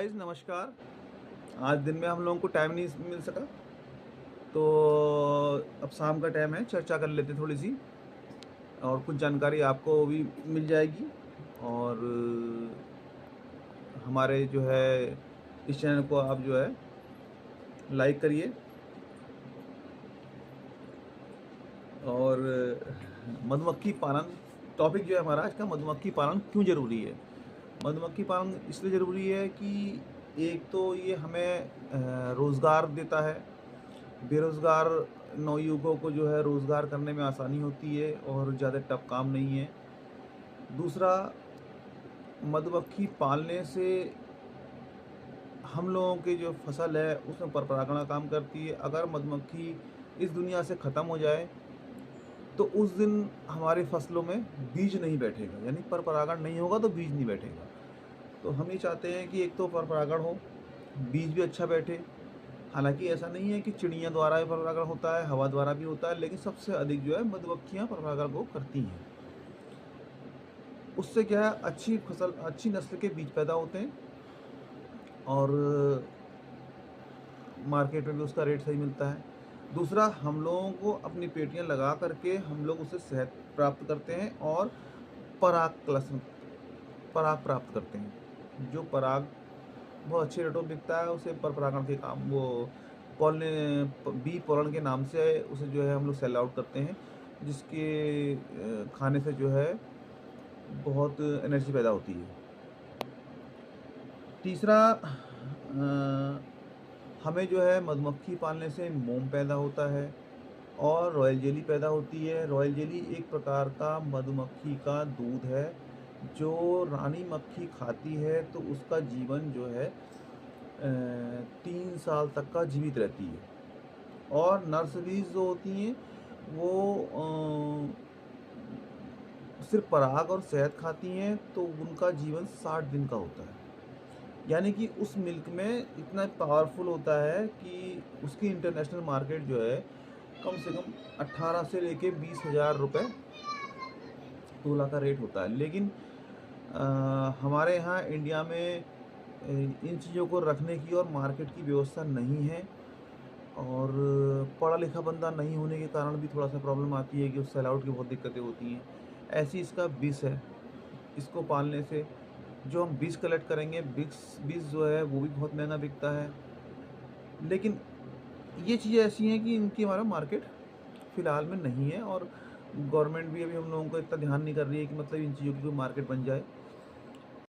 Guys नमस्कार। आज दिन में हम लोगों को टाइम नहीं मिल सका, तो अब शाम का टाइम है, चर्चा कर लेते हैं थोड़ी-सी और कुछ जानकारी आपको भी मिल जाएगी। और हमारे जो है इस चैनल को आप जो है लाइक करिए। और मधुमक्खी पालन टॉपिक जो है हमारा आज का, मधुमक्खी पालन क्यों ज़रूरी है? मधुमक्खी पालन इसलिए ज़रूरी है कि एक तो ये हमें रोज़गार देता है। बेरोज़गार नवयुवकों को जो है रोज़गार करने में आसानी होती है और ज़्यादा टफ काम नहीं है। दूसरा, मधुमक्खी पालने से हम लोगों की जो फसल है उसमें परपरागण का काम करती है। अगर मधुमक्खी इस दुनिया से ख़त्म हो जाए तो उस दिन हमारी फसलों में बीज नहीं बैठेगा, यानी परपरागण नहीं होगा तो बीज नहीं बैठेगा। तो हम ये चाहते हैं कि एक तो परपरागण हो, बीज भी अच्छा बैठे। हालाँकि ऐसा नहीं है कि चिड़िया द्वारा भी परागण होता है, हवा द्वारा भी होता है, लेकिन सबसे अधिक जो है मधुमक्खियाँ परागण को करती हैं। उससे क्या है, अच्छी फसल, अच्छी नस्ल के बीज पैदा होते हैं और मार्केट में भी उसका रेट सही मिलता है। दूसरा, हम लोगों को अपनी पेटियाँ लगा कर के हम लोग उससे शहद प्राप्त करते हैं और पराग प्राप्त करते हैं। जो पराग बहुत अच्छे रेटों में बिकता है, उसे पर परागण के काम वो बी पॉलन के नाम से उसे जो है हम लोग सेल आउट करते हैं, जिसके खाने से जो है बहुत एनर्जी पैदा होती है। तीसरा, हमें जो है मधुमक्खी पालने से मोम पैदा होता है और रॉयल जेली पैदा होती है। रॉयल जेली एक प्रकार का मधुमक्खी का दूध है, जो रानी मक्खी खाती है तो उसका जीवन जो है 3 साल तक का जीवित रहती है। और नर्सरीज़ जो होती हैं वो सिर्फ़ पराग और शहद खाती हैं, तो उनका जीवन 60 दिन का होता है। यानी कि उस मिल्क में इतना पावरफुल होता है कि उसकी इंटरनेशनल मार्केट जो है कम से कम 18 से लेके 20,000 रुपए तोला का रेट होता है। लेकिन हमारे यहाँ इंडिया में इन चीज़ों को रखने की और मार्केट की व्यवस्था नहीं है। और पढ़ा लिखा बंदा नहीं होने के कारण भी थोड़ा-सा प्रॉब्लम आती है कि उस सेल आउट की बहुत दिक्कतें होती हैं। ऐसे ही इसका विष है, इसको पालने से जो हम बीज कलेक्ट करेंगे, बीज जो है वो भी बहुत महँगा बिकता है। लेकिन ये चीज़ें ऐसी हैं कि इनकी हमारा मार्केट फ़िलहाल में नहीं है और गवर्नमेंट भी अभी हम लोगों को इतना ध्यान नहीं कर रही है कि मतलब इन चीज़ों की कोई मार्केट बन जाए।